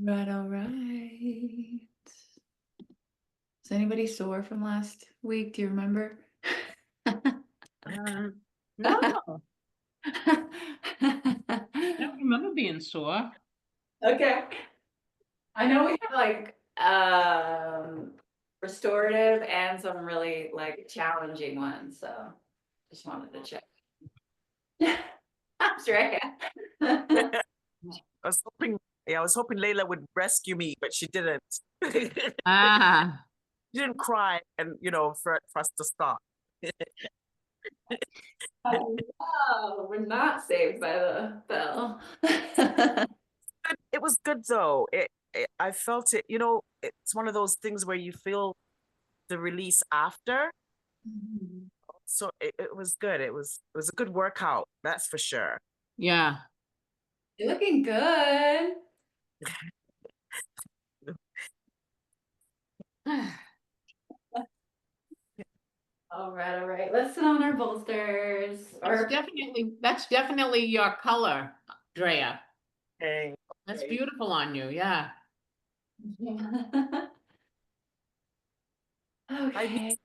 Right, all right. Is anybody sore from last week? Do you remember? No, I don't remember being sore. Okay. I know we have like restorative and some really like challenging ones, so just wanted to check. I'm sure I can. I was hoping, yeah, I was hoping Layla would rescue me, but she didn't. She Ah, didn't cry, and for us to stop. Oh, we're not saved by the bell. It was good though. I felt it. It's one of those things where you feel the release after. So it was good. It was a good workout. That's for sure. yeah. You're looking good. All right, all right. Let's sit on our bolsters. That's definitely your color, Drea. Okay. That's Okay. beautiful on you, yeah. I need Okay.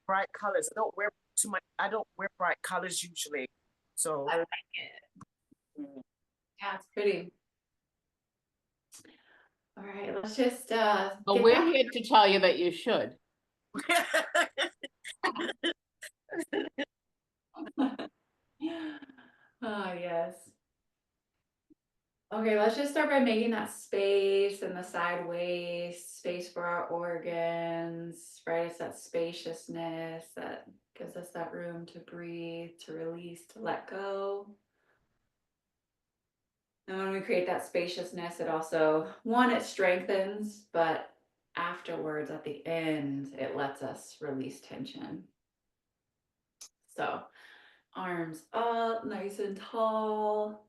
bright colors. I don't wear too much. I don't wear bright colors usually. So I like it. Yeah, it's pretty. All right, let's just But get we're back. here to tell you that you should. Oh, yes. Okay, let's just start by making that space in the side waist, space for our organs, right? It's that spaciousness that gives us that room to breathe, to release, to let go. And when we create that spaciousness, it also, one, it strengthens, but afterwards, at the end, it lets us release tension. So, arms up, nice and tall,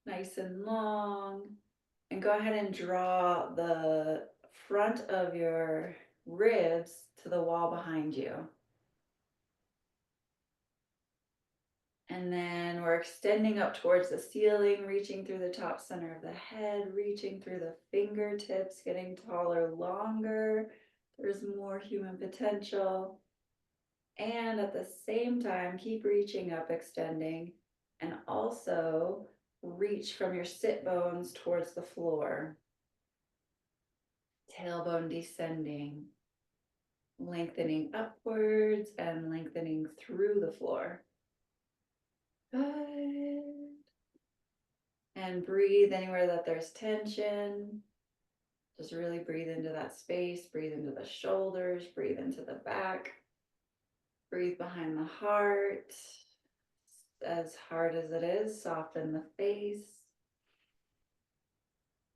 nice and long. And go ahead and draw the front of your ribs to the wall behind you. And then we're extending up towards the ceiling, reaching through the top center of the head, reaching through the fingertips, getting taller, longer. There's more human potential. And at the same time, keep reaching up, extending, and also reach from your sit bones towards the floor. Tailbone descending, lengthening upwards and lengthening through the floor. Good. And breathe anywhere that there's tension. Just really breathe into that space, breathe into the shoulders, breathe into the back, breathe behind the heart. As hard as it is, soften the face.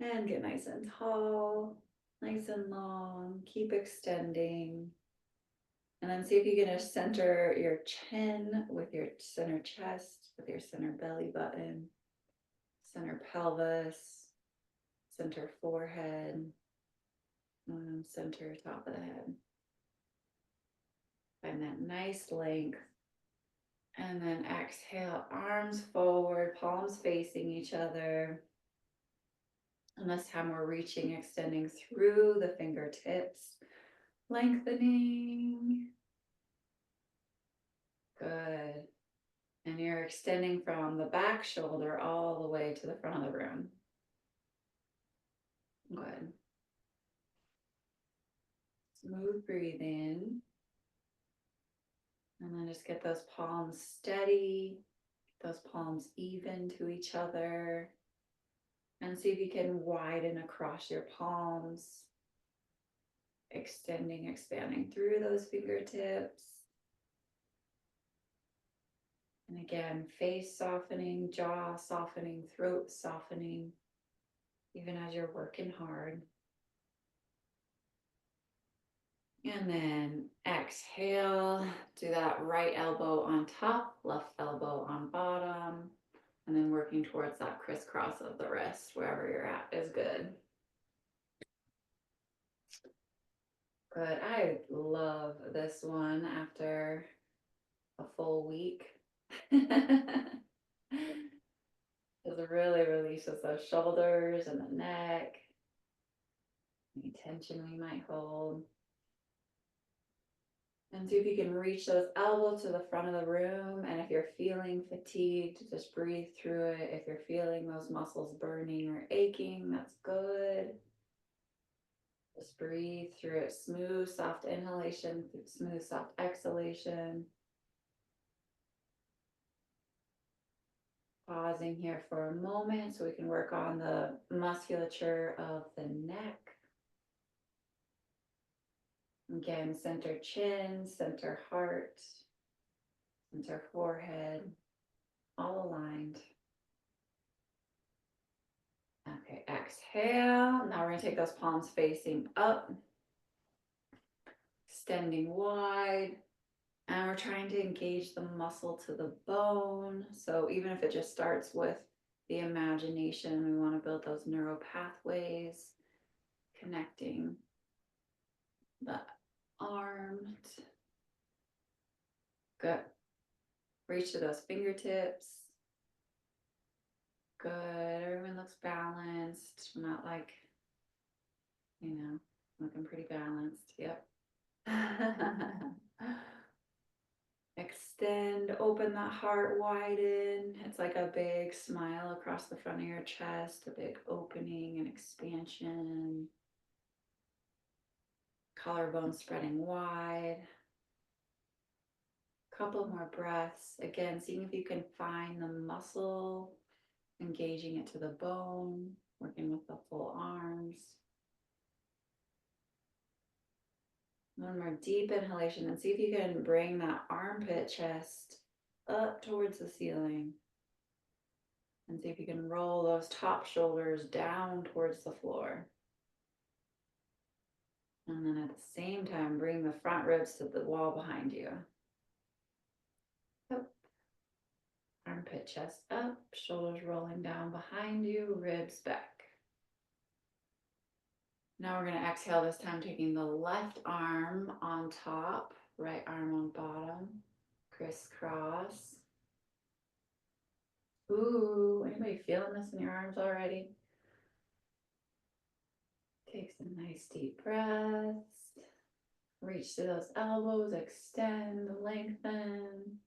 And get nice and tall, nice and long. Keep extending. And then see if you can just center your chin with your center chest, with your center belly button, center pelvis, center forehead, and center top of the head. Find that nice length. And then exhale, arms forward, palms facing each other. And this time we're reaching, extending through the fingertips, lengthening. Good. And you're extending from the back shoulder all the way to the front of the room. Good. Smooth breathing. And then just get those palms steady, those palms even to each other. And see if you can widen across your palms. Extending, expanding through those fingertips. And again, face softening, jaw softening, throat softening, even as you're working hard. And then exhale, do that right elbow on top, left elbow on bottom, and then working towards that crisscross of the wrist, wherever you're at is good. Good. I love this one after a full week. Because it really releases those shoulders and the neck. Any tension we might hold. And see if you can reach those elbows to the front of the room. And if you're feeling fatigued, just breathe through it. If you're feeling those muscles burning or aching, that's good. Just breathe through it. Smooth, soft inhalation, smooth, soft exhalation. Pausing here for a moment so we can work on the musculature of the neck. Again, center chin, center heart, center forehead, all aligned. Okay, exhale. Now we're going to take those palms facing up, extending wide. And we're trying to engage the muscle to the bone. So even if it just starts with the imagination, we want to build those neural pathways, connecting the arms. Good. Reach to those fingertips. Good. Everyone looks balanced. Not like, looking pretty balanced. Yep. Extend, open that heart, widen. It's like a big smile across the front of your chest, a big opening and expansion. Collarbone spreading wide. Couple more breaths. Again, seeing if you can find the muscle, engaging it to the bone, working with the full arms. One more deep inhalation and see if you can bring that armpit chest up towards the ceiling. And see if you can roll those top shoulders down towards the floor. And then at the same time, bring the front ribs to the wall behind you. Up. Armpit chest up, shoulders rolling down behind you, ribs back. Now we're going to exhale this time, taking the left arm on top, right arm on bottom, crisscross. Ooh, anybody feeling this in your arms already? Take some nice deep breaths. Reach to those elbows, extend, lengthen.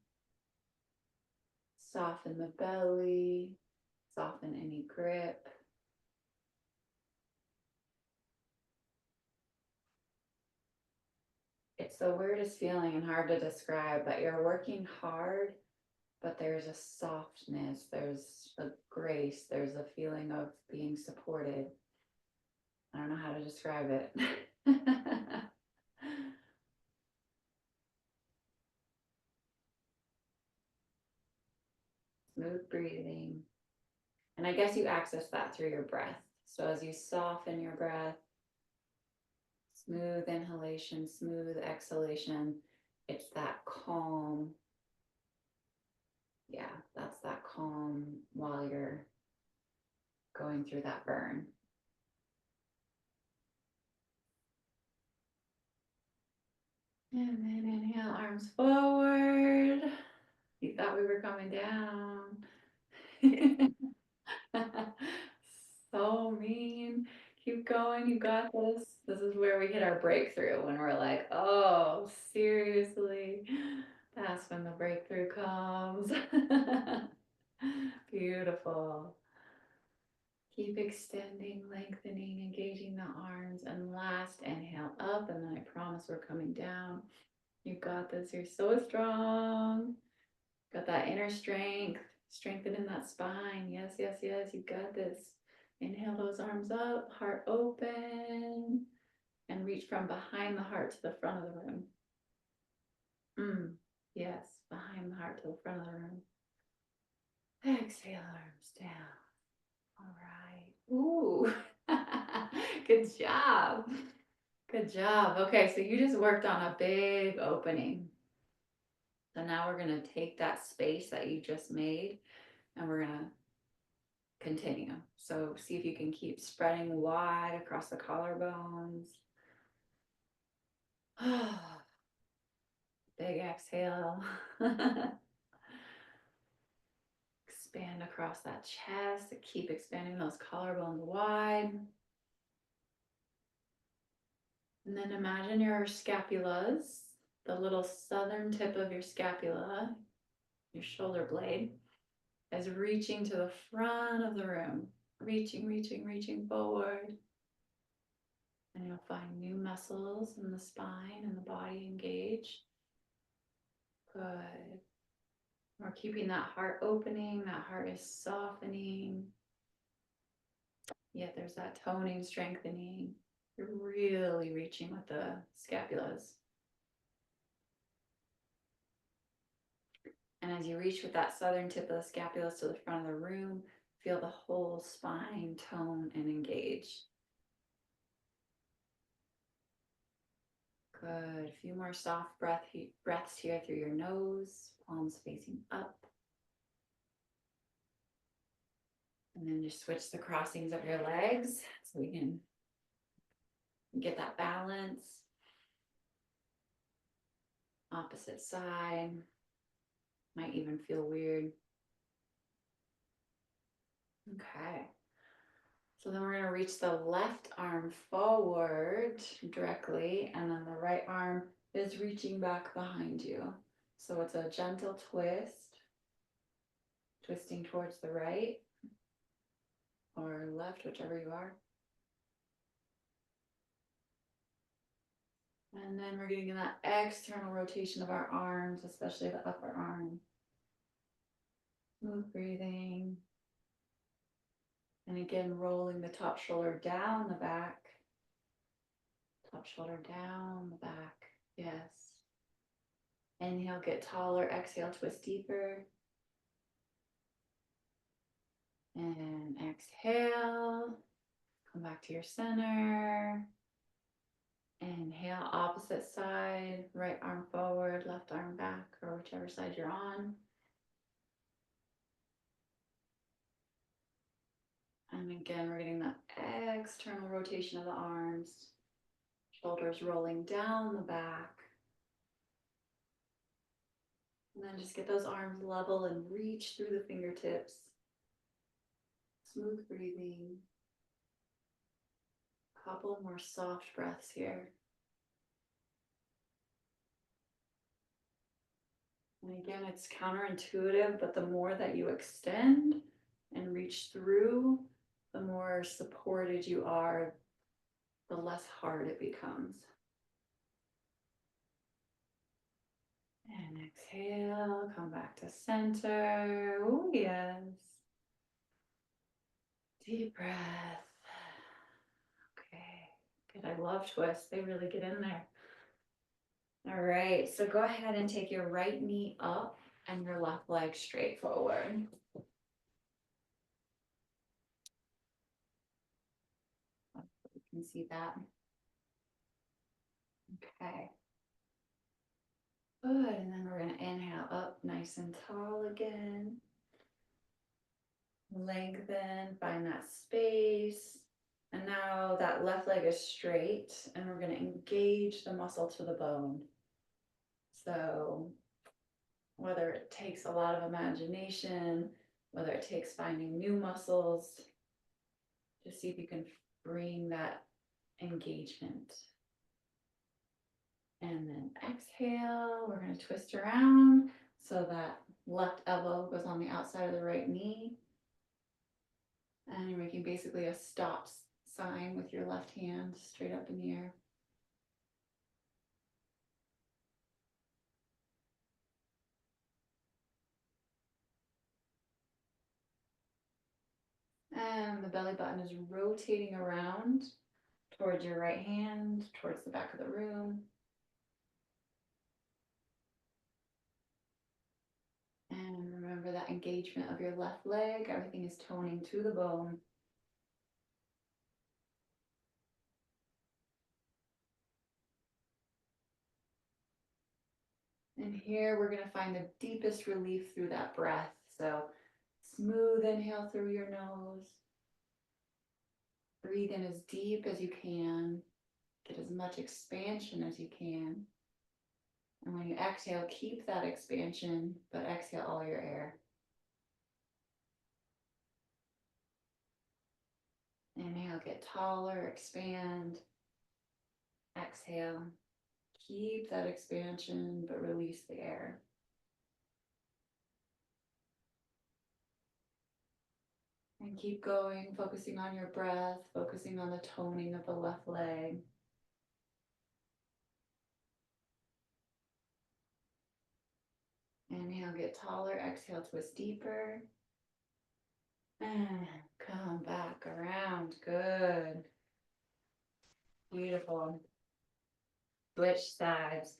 Soften the belly, soften any grip. It's the weirdest feeling and hard to describe, but you're working hard, but there's a softness, there's a grace, there's a feeling of being supported. I don't know how to describe it. Smooth breathing. And I guess you access that through your breath. So as you soften your breath, smooth inhalation, smooth exhalation, it's that calm. Yeah, that's that calm while you're going through that burn. And then inhale, arms forward. You thought we were coming down. So mean. Keep going, you got this. This is where we hit our breakthrough when we're like, oh, seriously. That's when the breakthrough comes. Beautiful. Keep extending, lengthening, engaging the arms. And last, inhale up. And then I promise we're coming down. You got this. You're so strong. Got that inner strength. Strengthening that spine. Yes, yes, yes. You got this. Inhale those arms up. Heart open. And reach from behind the heart to the front of the room. Yes, behind the heart to the front of the room. Exhale, arms down. All right. Ooh, good job. Good job. Okay, so you just worked on a big opening. So now we're going to take that space that you just made and we're going to continue. So see if you can keep spreading wide across the collarbones. Big exhale. expand across that chest, keep expanding those collarbones wide. And then imagine your scapulas, the little southern tip of your scapula, your shoulder blade, is reaching to the front of the room, reaching forward. And you'll find new muscles in the spine and the body engaged. Good. We're keeping that heart opening, that heart is softening. Yet there's that toning, strengthening. You're really reaching with the scapulas. And as you reach with that southern tip of the scapulas to the front of the room, feel the whole spine tone and engage. Good. A few more soft breaths here through your nose, palms facing up. And then just switch the crossings of your legs so we can get that balance. Opposite side. Might even feel weird. Okay. So then we're going to reach the left arm forward directly, and then the right arm is reaching back behind you. So it's a gentle twist, twisting towards the right or left, whichever you are. And then we're getting that external rotation of our arms, especially the upper arm. Smooth breathing. And again, rolling the top shoulder down the back. Top shoulder down the back. Yes. Inhale, get taller. Exhale, twist deeper. And exhale. Come back to your center. Inhale, opposite side. Right arm forward, left arm back, or whichever side you're on. And again, we're getting that external rotation of the arms. Shoulders rolling down the back. And then just get those arms level and reach through the fingertips. Smooth breathing. Couple more soft breaths here. And again, it's counterintuitive, but the more that you extend and reach through, the more supported you are, the less hard it becomes. And exhale, come back to center. Oh, yes. Deep breath. Okay, good. I love twists. They really get in there. All right, so go ahead and take your right knee up and your left leg straight forward. You can see that. Okay. Good, and then we're going to inhale up nice and tall again. Lengthen, find that space. And now that left leg is straight, and we're going to engage the muscle to the bone. So whether it takes a lot of imagination, whether it takes finding new muscles, just see if you can bring that engagement. And then exhale, we're going to twist around so that left elbow goes on the outside of the right knee. And you're making basically a stop sign with your left hand straight up in the air. And the belly button is rotating around towards your right hand, towards the back of the room. And remember that engagement of your left leg. Everything is toning to the bone. And here we're going to find the deepest relief through that breath. So smooth inhale through your nose. Breathe in as deep as you can. Get as much expansion as you can. And when you exhale, keep that expansion, but exhale all your air. Inhale, get taller, expand. Exhale, keep that expansion, but release the air. And keep going, focusing on your breath, focusing on the toning of the left leg. Inhale, get taller. Exhale, twist deeper. And come back around. Good. Beautiful. Switch sides.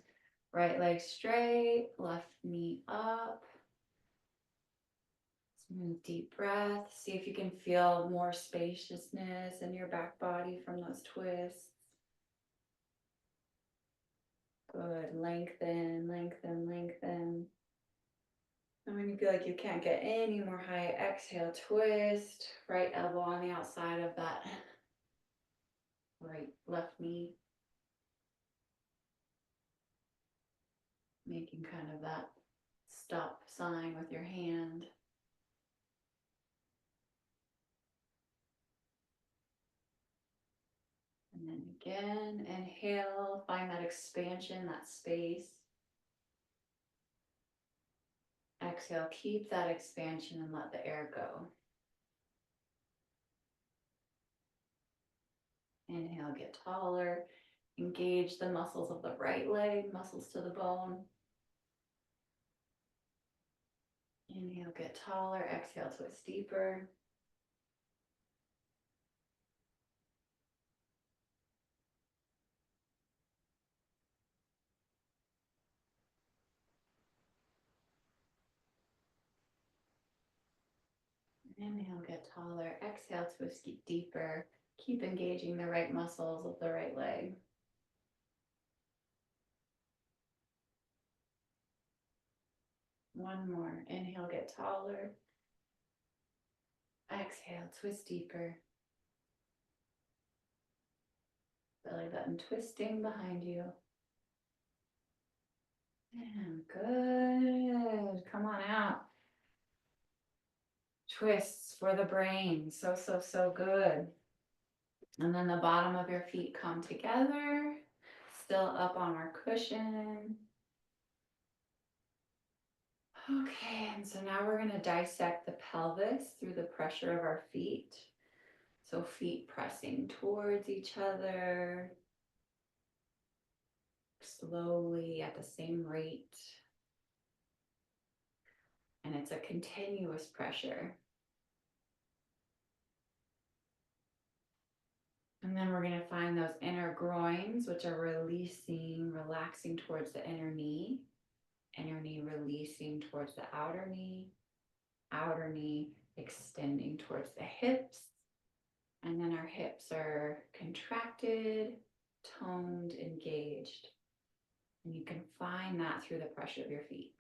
Right leg straight, left knee up. Smooth, deep breath. See if you can feel more spaciousness in your back body from those twists. Good. Lengthen, lengthen, lengthen. And when you feel like you can't get any more height, exhale, twist. Right elbow on the outside of that right left knee. Making kind of that stop sign with your hand. And then again, inhale, find that expansion, that space. Exhale, keep that expansion and let the air go. Inhale, get taller. Engage the muscles of the right leg, muscles to the bone. Inhale, get taller. Exhale, twist deeper. Inhale, get taller. Exhale, twist deeper. Keep engaging the right muscles of the right leg. One more. Inhale, get taller. Exhale, twist deeper. Belly button twisting behind you. And good. Come on out. Twists for the brain. So, so, so good. And then the bottom of your feet come together. Still up on our cushion. Okay, and so now we're going to dissect the pelvis through the pressure of our feet. So feet pressing towards each other. Slowly at the same rate. And it's a continuous pressure. And then we're going to find those inner groins, which are releasing, relaxing towards the inner knee releasing towards the outer knee extending towards the hips. And then our hips are contracted, toned, engaged. And you can find that through the pressure of your feet.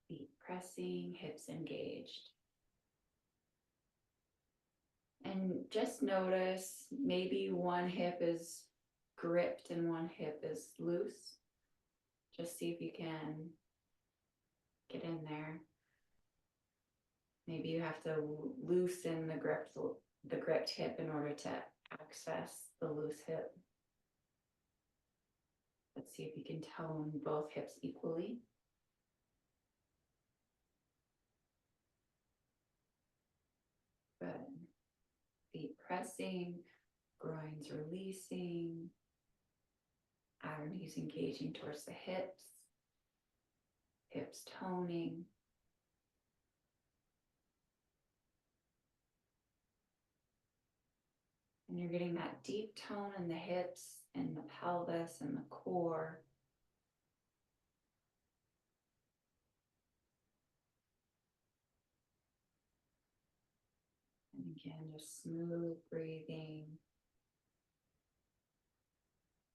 Feet pressing, hips engaged. And just notice maybe one hip is gripped and one hip is loose. Just see if you can get in there. Maybe you have to loosen the gripped hip in order to access the loose hip. Let's see if you can tone both hips equally. Good. Feet pressing, groins releasing, outer knees engaging towards the hips toning. And you're getting that deep tone in the hips and the pelvis and the core. And again, just smooth breathing.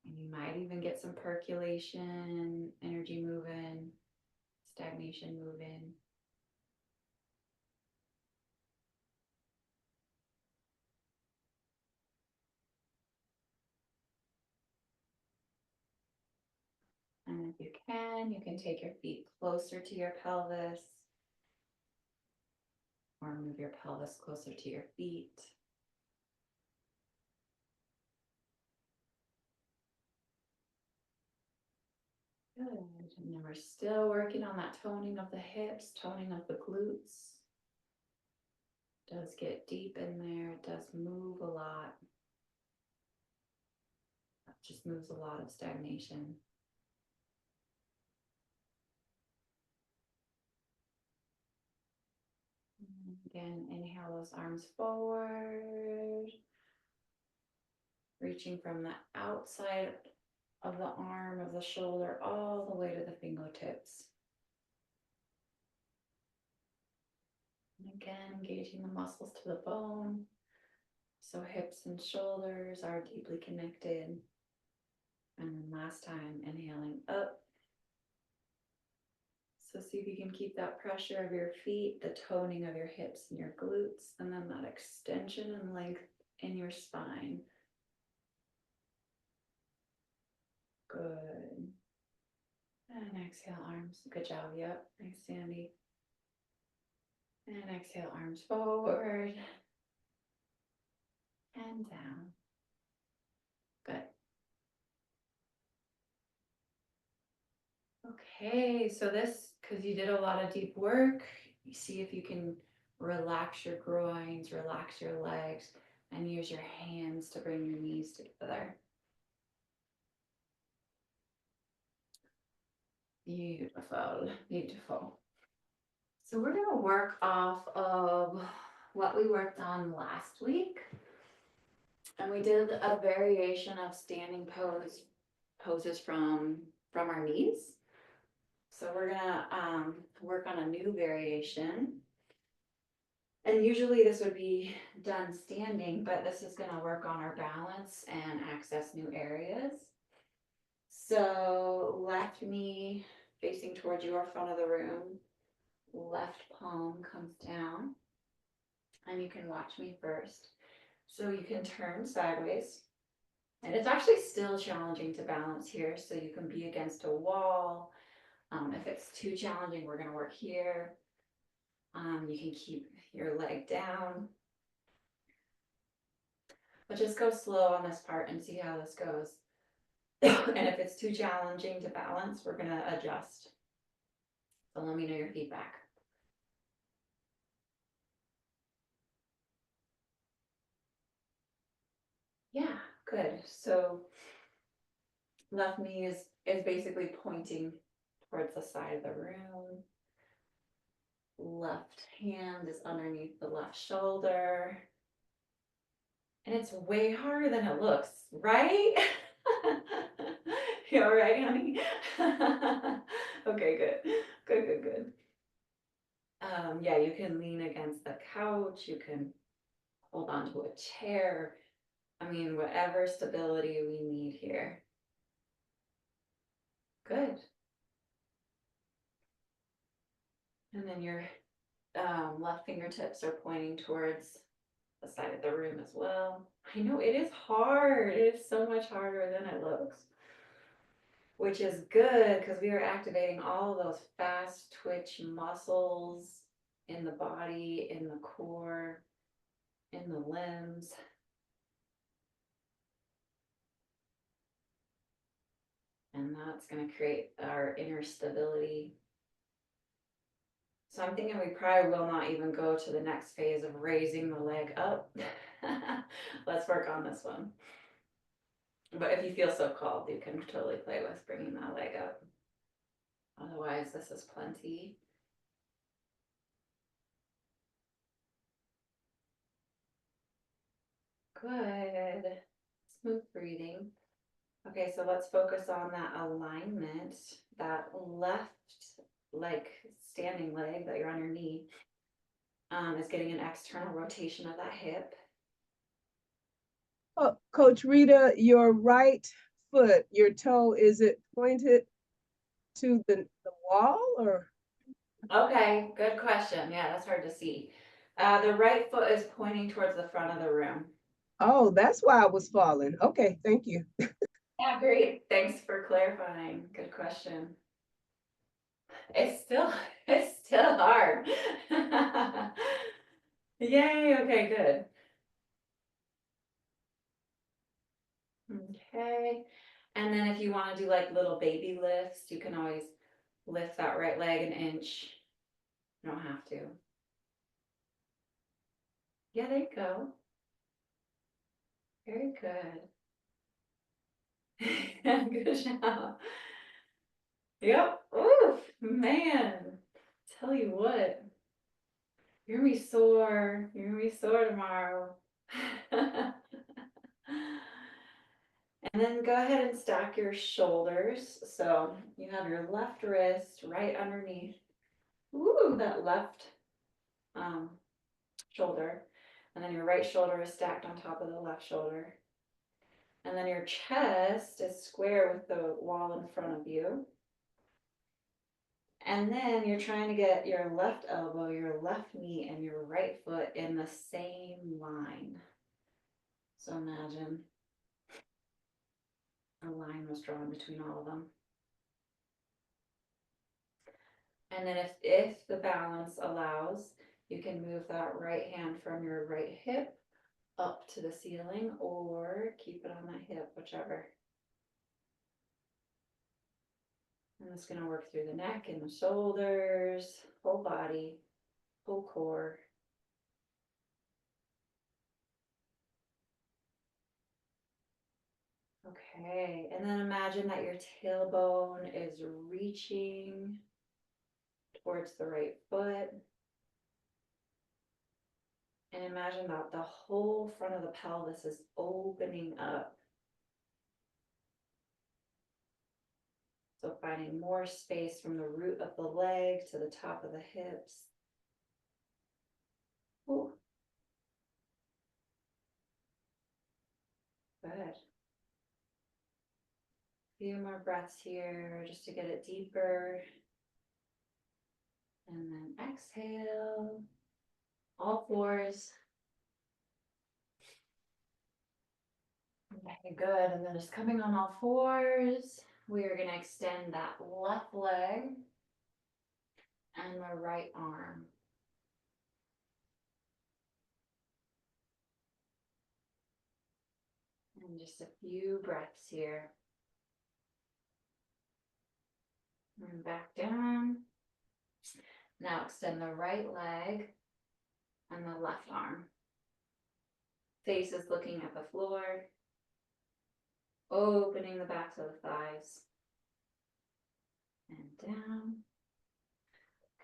And you might even get some percolation, energy moving, stagnation moving. And if you can take your feet closer to your pelvis. or move your pelvis closer to your feet. Good. And then we're still working on that toning of the hips, toning of the glutes. Does get deep in there. It does move a lot. That just moves a lot of stagnation. And again, inhale those arms forward. Reaching from the outside of the arm, of the shoulder, all the way to the fingertips. And again, engaging the muscles to the bone. So hips and shoulders are deeply connected. And then last time, inhaling up. So see if you can keep that pressure of your feet, the toning of your hips and your glutes, and then that extension and length in your spine. Good. And exhale, arms. Good job. Yep. Nice, Sandy. And exhale, arms forward and down. Good. Okay, so this, because you did a lot of deep work, you see if you can relax your groins, relax your legs, and use your hands to bring your knees together. Beautiful, beautiful. So we're going to work off of what we worked on last week. And we did a variation of standing poses from our knees. So we're gonna work on a new variation. And usually this would be done standing, but this is gonna work on our balance and access new areas. So left knee facing towards your front of the room, left palm comes down, and you can watch me first. So you can turn sideways. And it's actually still challenging to balance here, so you can be against a wall. If it's too challenging, we're going to work here. You can keep your leg down. But just go slow on this part and see how this goes. And if it's too challenging to balance, we're going to adjust. So let me know your feedback. Yeah, good. So left knee is basically pointing towards the side of the room. Left hand is underneath the left shoulder. And it's way harder than it looks, right? You all right, honey? Okay, good. Good. Yeah, you can lean against the couch. You can hold on to a chair. I mean, whatever stability we need here. Good. And then your left fingertips are pointing towards the side of the room as well. I know it is hard. It is so much harder than it looks, which is good because we are activating all of those fast twitch muscles in the body, in the core, in the limbs. And that's going to create our inner stability. So I'm thinking we probably will not even go to the next phase of raising the leg up. Let's work on this one. But if you feel so called, you can totally play with bringing that leg up. Otherwise, this is plenty. Good. Smooth breathing. Okay, so let's focus on that alignment, that left leg, standing leg that you're on your knee, is getting an external rotation of that hip. Oh, Coach Rita, your right foot, your toe, is it pointed to the wall or? Okay, good question. Yeah, that's hard to see. The right foot is pointing towards the front of the room. Oh, that's why I was falling. Okay, thank you. Yeah, great. Thanks for clarifying. Good question. It's still hard. Yay, okay, good. Okay, and then if you want to do like little baby lifts, you can always lift that right leg an inch. You don't have to. Yeah, there you go. Very good. Good job. Yep. Oof, man. Tell you what, you're gonna be sore. You're gonna be sore tomorrow. And then go ahead and stack your shoulders. So you have your left wrist right underneath. Ooh, that left um, shoulder. And then your right shoulder is stacked on top of the left shoulder. And then your chest is square with the wall in front of you. And then you're trying to get your left elbow, your left knee, and your right foot in the same line. So imagine a line was drawn between all of them. And then if the balance allows, you can move that right hand from your right hip up to the ceiling or keep it on that hip, whichever. And it's going to work through the neck and the shoulders, whole body, whole core. Okay, and then imagine that your tailbone is reaching towards the right foot. And imagine that the whole front of the pelvis is opening up. So finding more space from the root of the leg to the top of the hips. Ooh. Good. Few more breaths here just to get it deeper. And then exhale. All fours. Okay, good. And then just coming on all fours, we are going to extend that left leg and the right arm. And just a few breaths here. And back down. Now extend the right leg and the left arm. Face is looking at the floor. Opening the backs of the thighs. And down.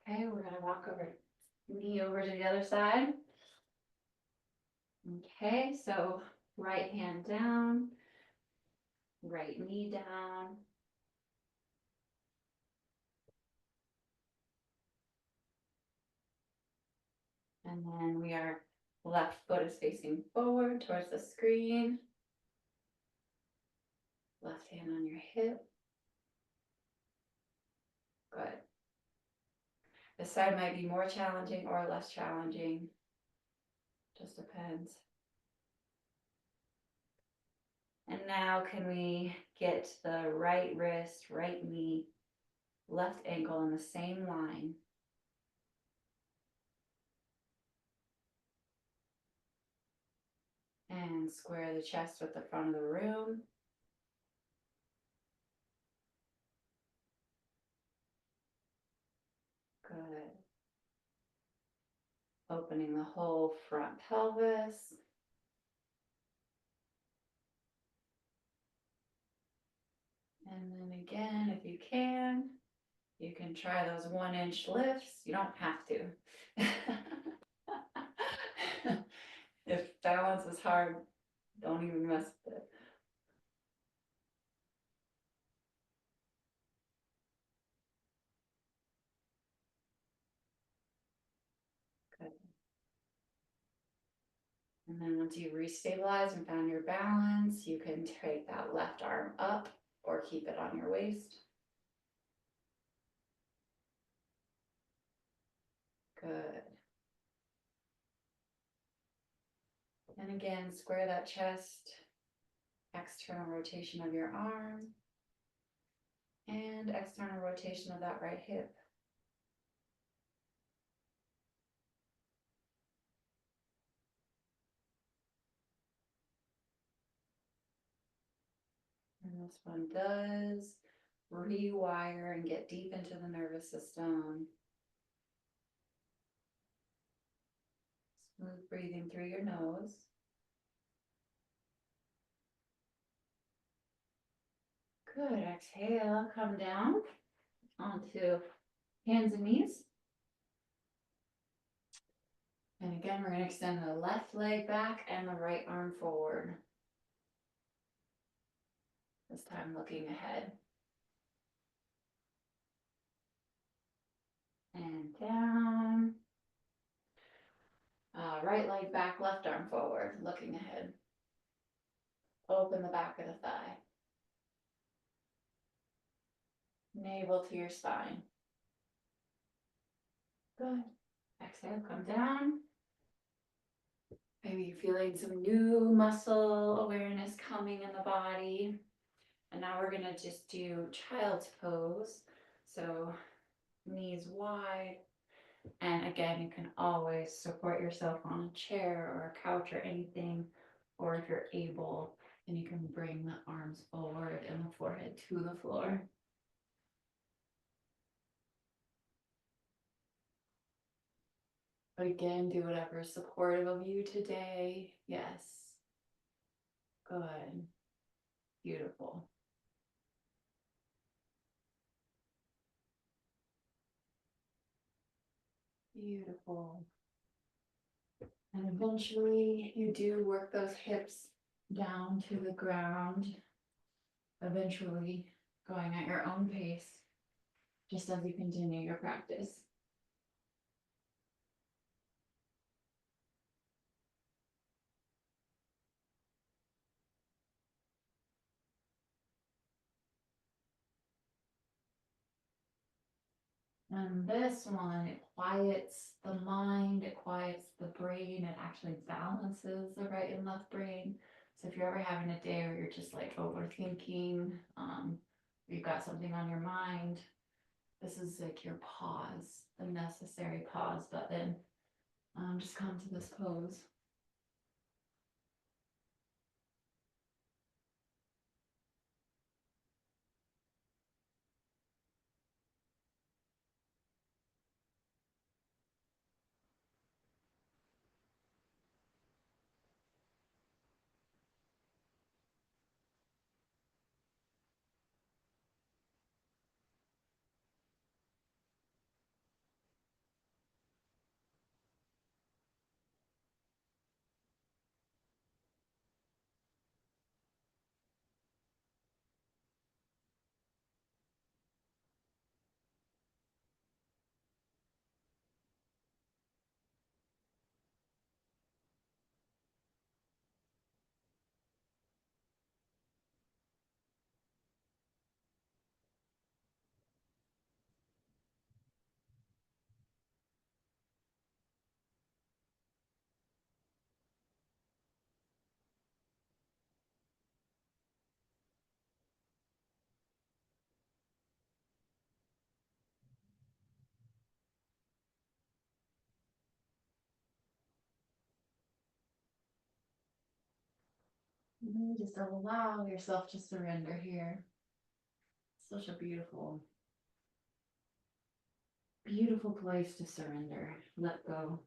Okay, we're going to walk knee over to the other side. Okay, so right hand down, right knee down. And then left foot is facing forward towards the screen. Left hand on your hip. Good. This side might be more challenging or less challenging. Just depends. And now can we get the right wrist, right knee, left ankle in the same line? And square the chest with the front of the room. Good. Opening the whole front pelvis. And then again, if you can try those 1-inch lifts. You don't have to. If balance is hard, don't even mess with it. Good. And then once you've restabilized and found your balance, you can take that left arm up or keep it on your waist. Good. And again, square that chest, external rotation of your arm, and external rotation of that right hip. This one does rewire and get deep into the nervous system. Smooth breathing through your nose. Good. Exhale, come down onto hands and knees. And again, we're going to extend the left leg back and the right arm forward. This time looking ahead. And down. Right leg back, left arm forward, looking ahead. Open the back of the thigh. Navel to your spine. Good. Exhale, come down. Maybe you're feeling some new muscle awareness coming in the body. And now we're going to just do child's pose. So knees wide. And again, you can always support yourself on a chair or a couch or anything. Or if you're able, then you can bring the arms forward and the forehead to the floor. But again, do whatever is supportive of you today. Yes. Good. Beautiful. Beautiful. And eventually you do work those hips down to the ground. Eventually going at your own pace, just as you continue your practice. And this one, it quiets the mind, it quiets the brain, it actually balances the right and left brain. So if you're ever having a day where you're just like overthinking, you've got something on your mind, this is like your pause, the necessary pause button. Just come to this pose. You just allow yourself to surrender here. Such a beautiful, beautiful place to surrender. Let go.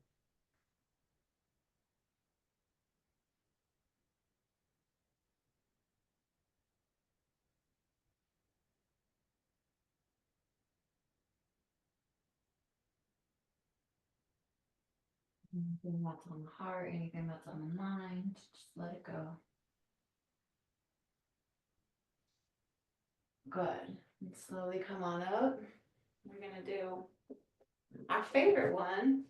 Anything that's on the heart, anything that's on the mind, just let it go. Good. And slowly come on up. We're gonna do our favorite one.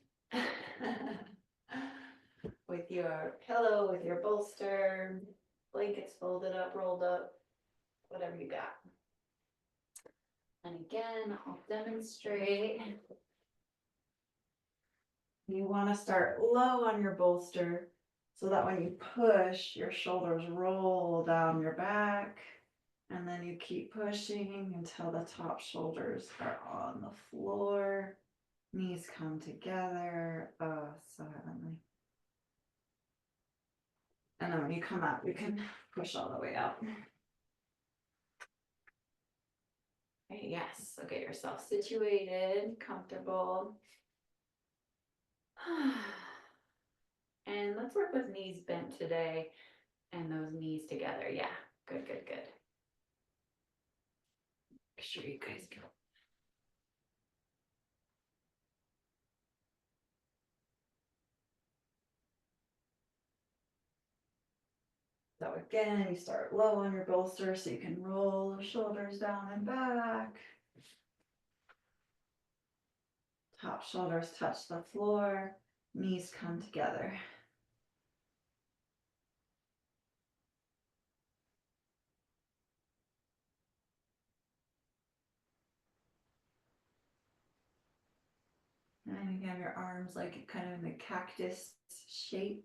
With your pillow, with your bolster, blankets folded up, rolled up, whatever you got. And again, I'll demonstrate. You want to start low on your bolster so that when you push, your shoulders roll down your back. And then you keep pushing until the top shoulders are on the floor. Knees come together. Oh, so heavenly. And then when you come up, you can push all the way out. Okay, yes, so get yourself situated, comfortable. And let's work with knees bent today and those knees together. Yeah, good, good, good. Make sure you guys go. So again, you start low on your bolster so you can roll the shoulders down and back. Top shoulders touch the floor, knees come together. And again, your arms like kind of in the cactus shape.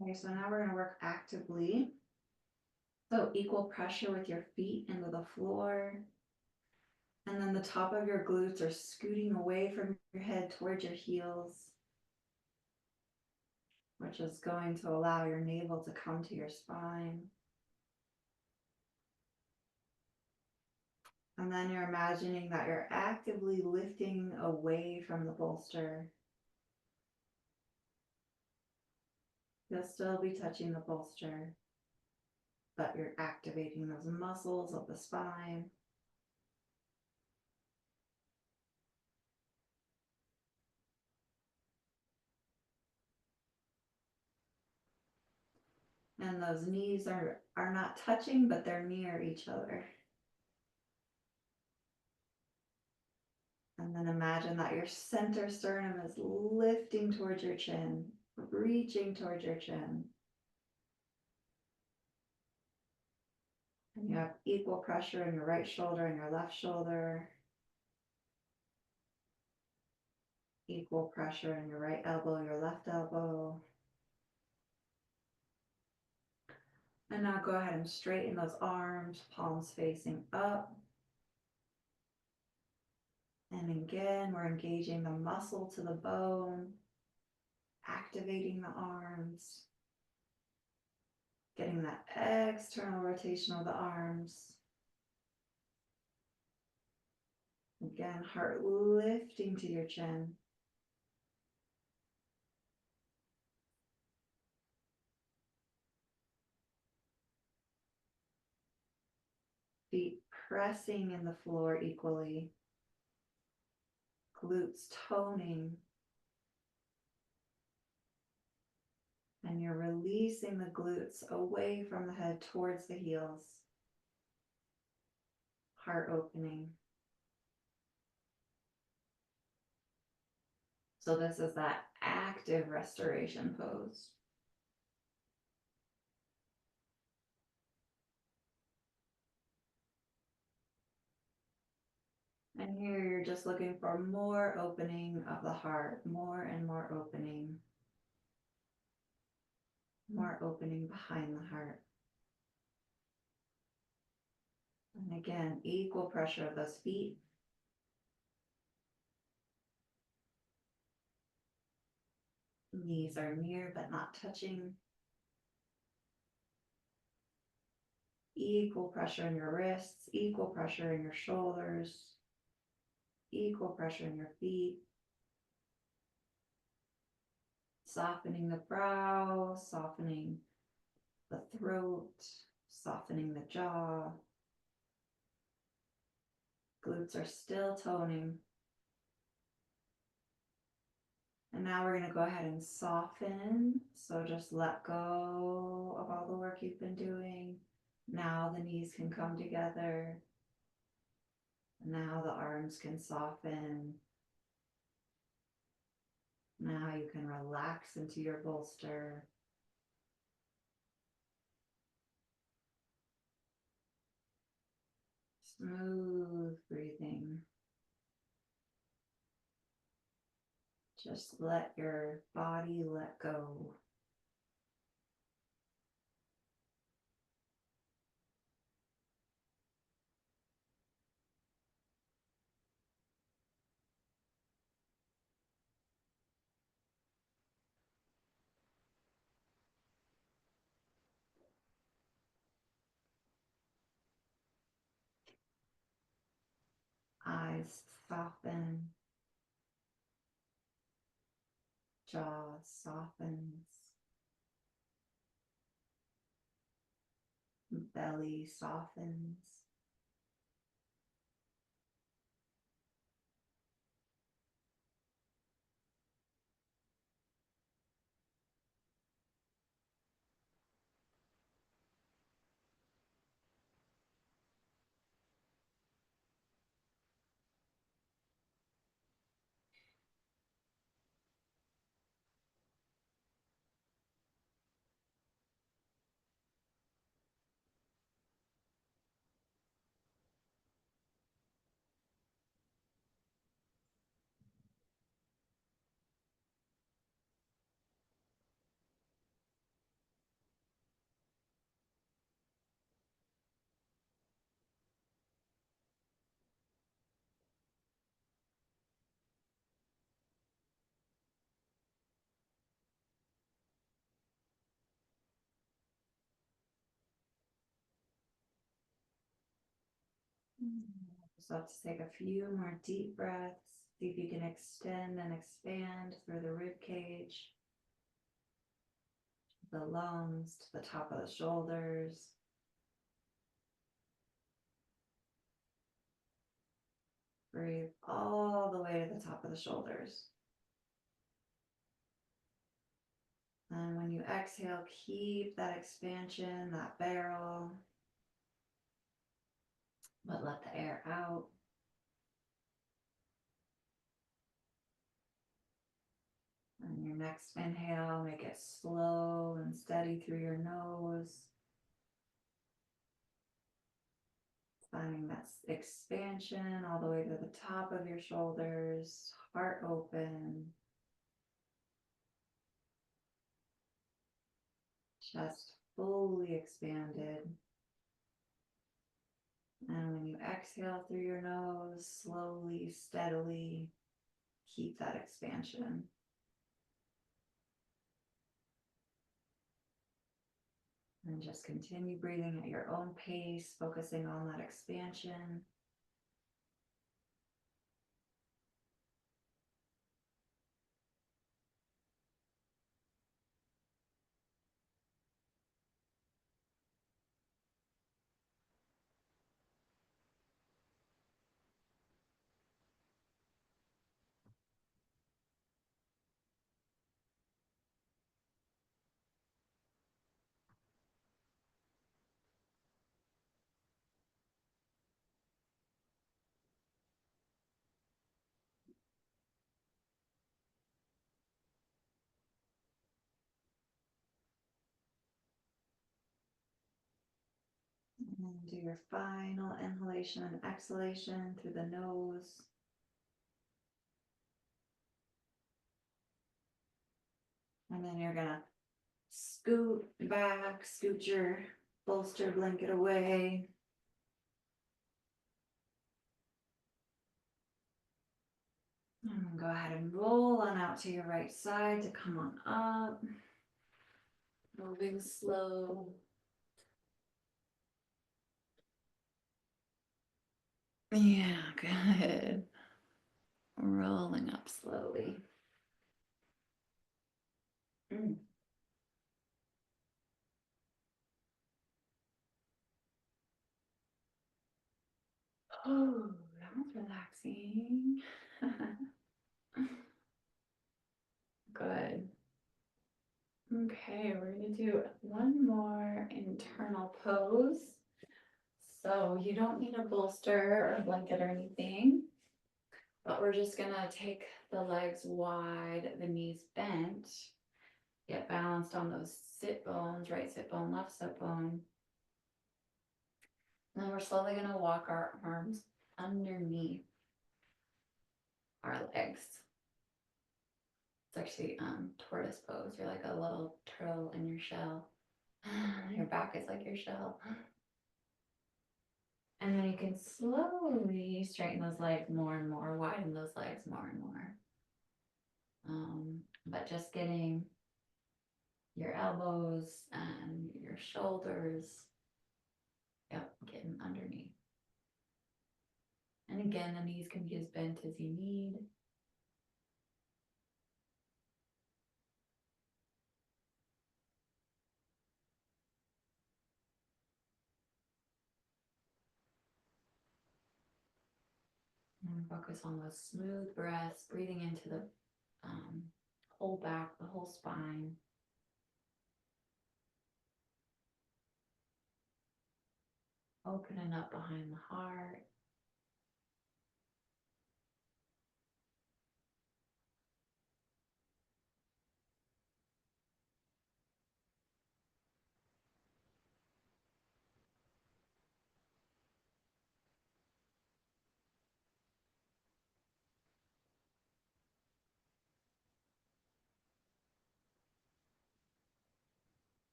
Okay, so now we're going to work actively. So equal pressure with your feet into the floor. And then the top of your glutes are scooting away from your head towards your heels, which is going to allow your navel to come to your spine. And then you're imagining that you're actively lifting away from the bolster. You'll still be touching the bolster, but you're activating those muscles of the spine. And those knees are not touching, but they're near each other. And then imagine that your center sternum is lifting towards your chin, reaching towards your chin. And you have equal pressure in your right shoulder and your left shoulder. Equal pressure in your right elbow, your left elbow. And now go ahead and straighten those arms, palms facing up. And again, we're engaging the muscle to the bone, activating the arms, getting that external rotation of the arms. Again, heart lifting to your chin. Feet pressing in the floor equally. Glutes toning. And you're releasing the glutes away from the head towards the heels. Heart opening. So this is that active restoration pose. And here you're just looking for more opening of the heart, more and more opening. More opening behind the heart. And again, equal pressure of those feet. Knees are near but not touching. Equal pressure in your wrists, equal pressure in your shoulders, equal pressure in your feet. Softening the brow, softening the throat, softening the jaw. Glutes are still toning. And now we're going to go ahead and soften. So just let go of all the work you've been doing. Now the knees can come together. Now the arms can soften. Now you can relax into your bolster. Smooth breathing. Just let your body let go. Eyes soften. Jaw softens. Belly softens. So let's take a few more deep breaths. See if you can extend and expand through the rib cage, the lungs, to the top of the shoulders. Breathe all the way to the top of the shoulders. And when you exhale, keep that expansion, that barrel, but let the air out. And your next inhale, make it slow and steady through your nose. Finding that expansion all the way to the top of your shoulders, heart open. Chest fully expanded. And when you exhale through your nose, slowly, steadily, keep that expansion. And just continue breathing at your own pace, focusing on that expansion. And then do your final inhalation and exhalation through the nose. And then you're gonna scoot back, scoot your bolster blanket away. And go ahead and roll on out to your right side to come on up. Moving slow. Yeah, good. Rolling up slowly. Oh, that was relaxing. Good. Okay, we're gonna do one more internal pose. So you don't need a bolster or a blanket or anything. But we're just gonna take the legs wide, the knees bent, get balanced on those sit bones, right sit bone, left sit bone. And then we're slowly gonna walk our arms underneath our legs. It's actually tortoise pose. You're like a little turtle in your shell. Your back is like your shell. And then you can slowly straighten those legs more and more, widen those legs more and more. But just getting your elbows and your shoulders, yep, getting underneath. And again, the knees can be as bent as you need. And focus on those smooth breaths, breathing into the whole back, the whole spine. Opening up behind the heart.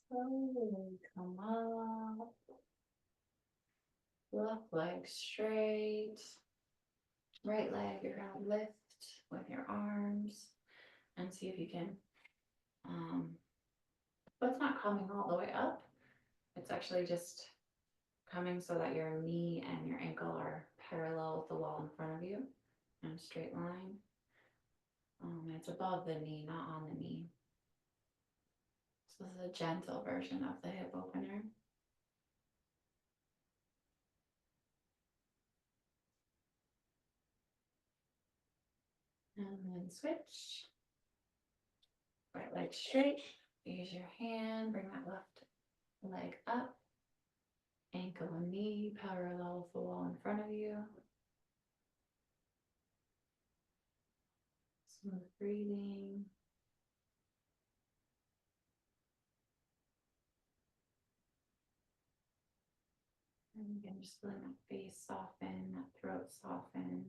Slowly come up. Left leg straight. Right leg, you're gonna lift with your arms and see if you can, but it's not coming all the way up. It's actually just coming so that your knee and your ankle are parallel with the wall in front of you in a straight line. It's above the knee, not on the knee. So this is a gentle version of the hip opener. And then switch. Right leg straight. Use your hand, bring that left leg up. Ankle and knee parallel with the wall in front of you. Smooth breathing. And again, just feeling that face soften, that throat soften.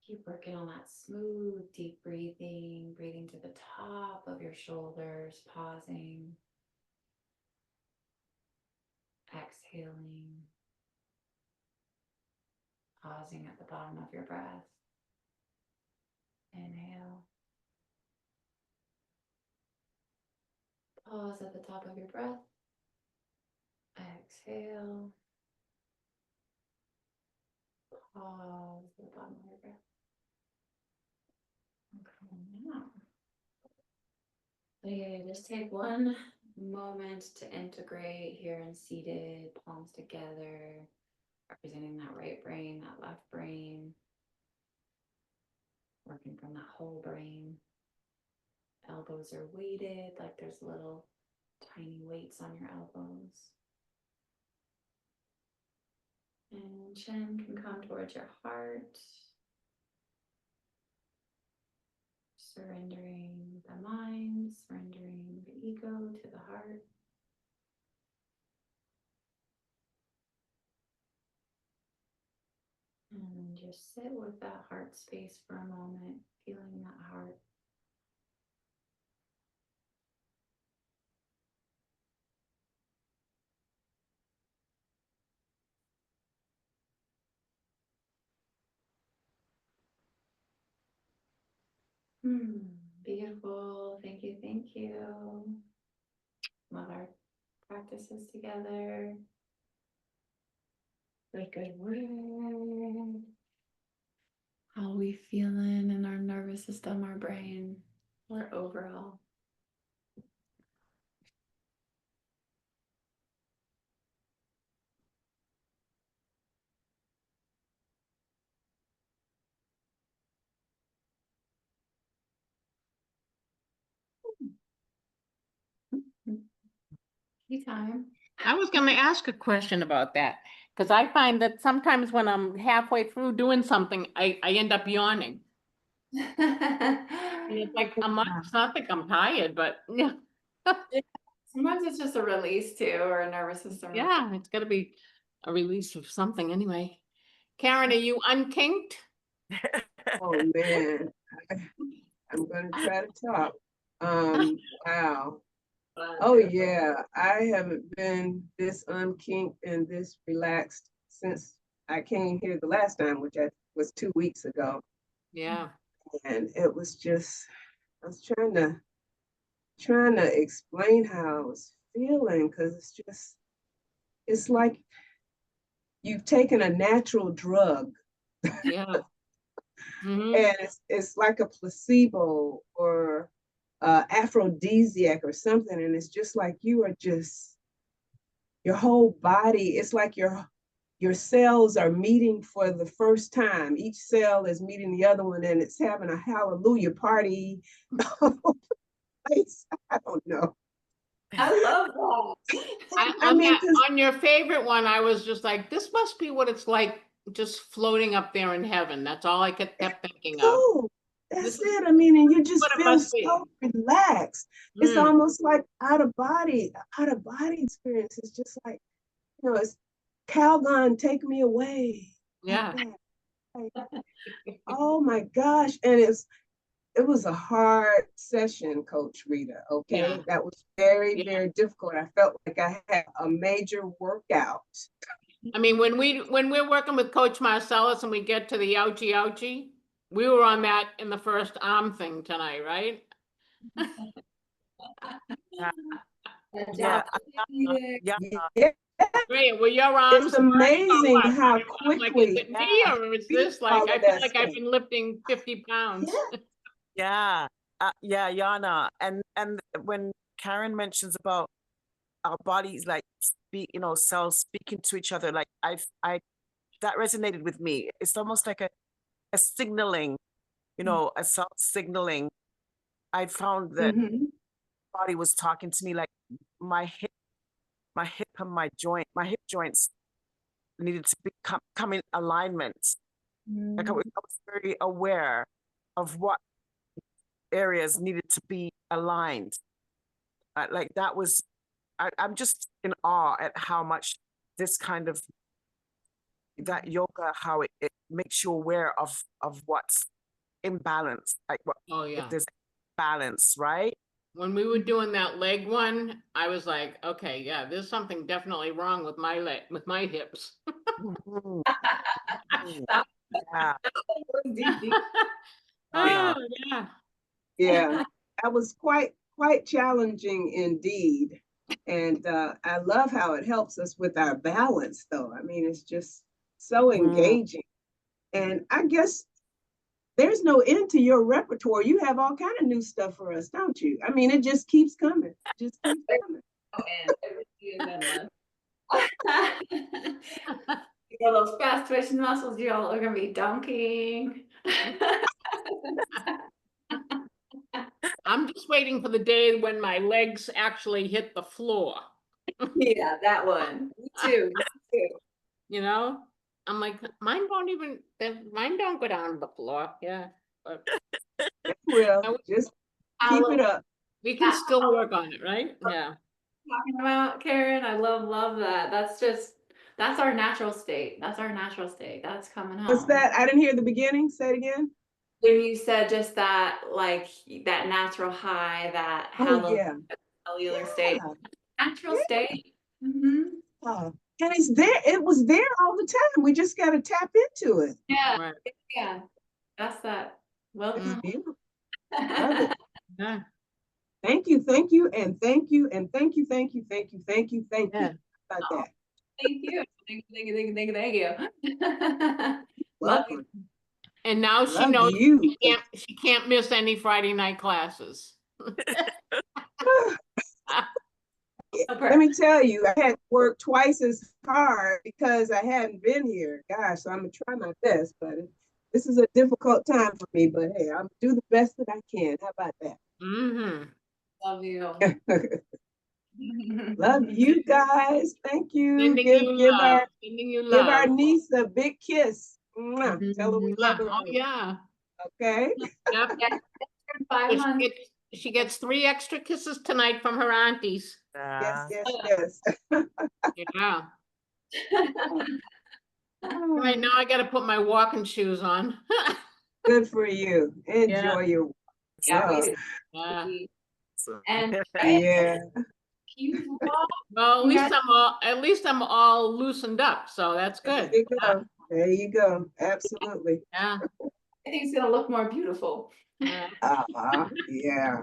Keep working on that smooth, deep breathing, breathing to the top of your shoulders, pausing, exhaling, pausing at the bottom of your breath. Inhale. Pause at the top of your breath. Exhale. Pause at the bottom of your breath. Okay, now. So yeah, just take one moment to integrate here and seated, palms together, representing that right brain, that left brain, working from that whole brain. Elbows are weighted, like there's little tiny weights on your elbows. And chin can come towards your heart. Surrendering the mind, surrendering the ego to the heart. And just sit with that heart space for a moment, feeling that heart. Beautiful. Thank you. Thank you. Love our practices together. Good word. How are we feeling in our nervous system, our brain, or overall? Anytime. I was gonna ask a question about that, because I find that sometimes when I'm halfway through doing something, I end up yawning. And it's like, it's not like I'm tired, but yeah. Sometimes it's just a release too, or a nervous system. Yeah, it's gotta be a release of something anyway. Karen, are you unkinked? Oh man, I'm gonna try to talk. Wow. Oh yeah, I haven't been this unkinked and this relaxed since I came here the last time, which was 2 weeks ago. Yeah. And it was just, I was trying to explain how I was feeling, because it's like you've taken a natural drug, Yeah. Mhm. and it's like a placebo or aphrodisiac or something, and it's just like you are just, your whole body, it's like your cells are meeting for the first time. Each cell is meeting the other one, and it's having a hallelujah party. I don't know. I love that. I mean, On your favorite one, I was just like, this must be what it's like just floating up there in heaven. That's all I kept thinking of. oh, that's This is it. I mean, and you just what it feel must be. so relaxed. It's Mm, almost like out of body experience. It's just like, it's Calgon, take me away. Like yeah. that. Like, oh my gosh. And it was a hard session, Coach Rita. Okay. Yeah. That was very, Yeah. very difficult. I felt like I had a major workout. I mean, when we're working with Coach Marcellus and we get to the ouchie ouchie, we were on that in the first arm thing tonight, right? Yeah, Yeah. yeah, Yeah. Great. Well, your It's arms burning or amazing what? how I'm like, is it quickly me yeah, or is we this like, all I of feel that like I've stuff. been lifting 50 pounds. Yeah. yeah, yeah, Yana. And when Karen mentions about our bodies, like cells speaking to each other, like I that resonated with me. It's almost like a signaling, a cell signaling. I found that Mm-hmm. body was talking to me, like my hip and my hip joints needed to come in alignment. Like I was very aware of what areas needed to be aligned. Like that was, I'm just in awe at how much this kind of that yoga, how it makes you aware of what's imbalanced, like what Oh if yeah. there's balance, right? When we were doing that leg one, I was like, okay, yeah, there's something definitely wrong with my leg, with my hips. Mhm. That Yeah, was deep. Oh, Yana. yeah. Yeah. That was quite challenging indeed. And I love how it helps us with our balance, though. I mean, it's just so Mm. engaging. And I guess there's no end to your repertoire. You have all kind of new stuff for us, don't you? I mean, it just keeps coming. Just keeps coming. Oh, and it really is endless. You know, those fast twitch muscles, y'all are gonna be dunking. I'm just waiting for the day when my legs actually hit the floor. Yeah, that one. Me too. Me too. You know, I'm like, mine don't go down to the floor. Yeah, but Well, I- just I keep love it up. we can still work on it, right? Yeah. talking about, Karen. I love that. That's our natural state. That's our natural state. That's coming What's home. that? I didn't hear the beginning. Say it again. When you said just that, like that natural high, that Oh, yeah. cellular state, Yeah. natural state. Mm-hmm. Yeah. And it's there. It was there all the time. We just got to tap into it. Yeah, Right. yeah. That's that. It's Welcome. beautiful. Love it. Yeah. Thank you, thank you, and thank you, and thank you, thank you, thank you, thank you, thank you. Yeah. How about that? Thank you. Thank you. Love you. Welcome. And now she Love knows you. she can't miss any Friday night classes. Let me tell you, I had to work twice as hard because I hadn't been here. Gosh, so I'm gonna try my best, but this is a difficult time for me. But hey, I'm do the best that I can. How about Mm-hmm. Love you. that? Love you guys. Thank you. Sending Give you give love. our Sending you give our love. niece a big kiss. Mwah. Tell her we love her. Oh, yeah. Okay. Yep. 5 months. She gets 3 extra kisses tonight from her aunties. Yes, Yeah. yes, yes. Yeah. Right now I gotta put my walking shoes on. Good for you. Enjoy your Yeah, we walk. do. Yeah. So- And Yeah. you walk. Well, at least I'm all loosened up, so that's There good. you go. There you go. Absolutely. Yeah. I think it's gonna look more beautiful. Yeah. Yeah.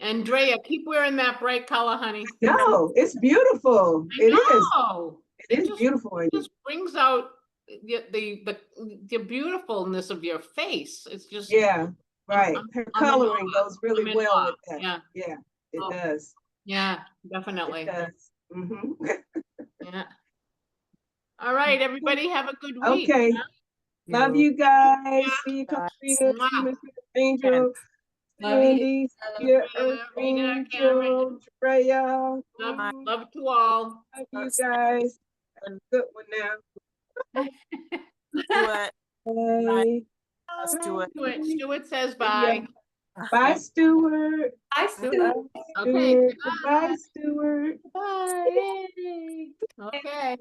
Andrea, keep wearing that bright color, honey. No, it's beautiful. I It is. know. It is beautiful on you. Just brings out the beautifulness of your face. It's just Yeah, right. I'm Her in coloring awe. goes really I'm in well awe. with that. Yeah. Yeah, it Oh. does. Yeah, It definitely. does. Mhm. Yeah. All right, everybody have a good week. Okay. Love you guys. Yeah. See you, Coach Bye. Rita. See you, Mwah. Mr. Angel. Love you. Sandy. See you, Earth Rita, Cameron. Angel. Drea. Love to all. Love you guys. Have a good one now. Do it. Bye. Let's do it. Stuart says See ya. bye. Bye, Stuart. Hi, Bye, Sue. Okay. Stuart. Goodbye, Stuart. Bye. Okay.